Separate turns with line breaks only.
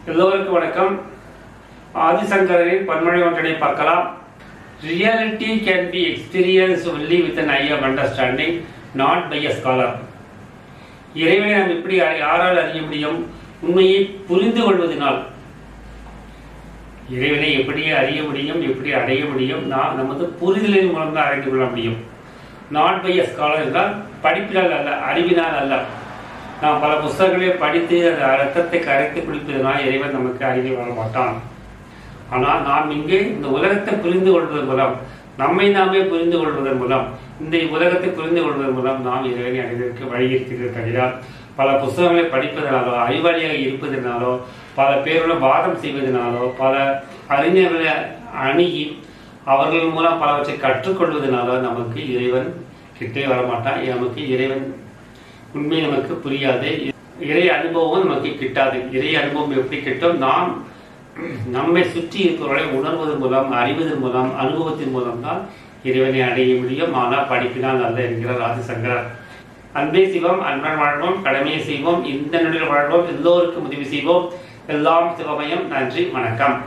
எல்லோருக்கும் வணக்கம். ஆதிசங்கரின் பன்மொழி ஒன்றினை பார்க்கலாம். Reality can be experienced only with an eye of understanding, not by a scholar. இறைவனை நாம் எப்படி யாரால் அறிய முடியும்? உண்மையை புரிந்து கொள்வதனால். இறைவனை எப்படி அறிய முடியும், எப்படி அடைய முடியும்? நமது புரிதலின் மூலம் தான் அறிந்து கொள்ள முடியும். நாட் பை எ ஸ்காலர் என்றால் படிப்பினால் அல்ல, அறிவினால் அல்ல. நாம் பல புத்தகங்களை படித்து அந்த அர்த்தத்தை கரைத்து குடிப்பதனால் இறைவன் நமக்கு அருகில் வர மாட்டான். ஆனால் நாம் இங்கே இந்த உலகத்தை புரிந்து கொள்வதன் மூலம், நம்மை நாமே புரிந்து கொள்வதன் மூலம், இந்த உலகத்தை புரிந்து கொள்வதன் மூலம் நாம் இறைவனை அடைவதற்கு வழி இருக்கிறது தவிர பல புத்தகங்களை படிப்பதனாலோ, அறிவாளியாக இருப்பதனாலோ, பல பேருடன் வாதம் செய்வதனாலோ, பல அறிஞர்களை அணுகி அவர்கள் மூலம் பலவற்றை கற்றுக்கொள்வதனாலோ நமக்கு இறைவன் கிட்டே வரமாட்டான். நமக்கு இறைவன் உண்மை நமக்கு புரியாது. இறை அனுபவம் நமக்கு கிட்டாது. இறை அனுபவம் எப்படி கிட்டும்? நாம் நம்மை சுற்றி இருக்கிறவர்களை உணர்வதன் மூலம், அறிவதன் மூலம், அனுபவத்தின் மூலம் தான் இறைவனை அடைய முடியும். ஆனால் படிப்பினால் அல்ல என்கிறார் ஆதிசங்கரர். அன்பே சிவம், அன்பன் வாழ்வோம், கடமையை செய்வோம், இந்த நிலையில் வாழ்வோம், எல்லோருக்கும் உதவி செய்வோம். எல்லாம் சிவமயம். நன்றி, வணக்கம்.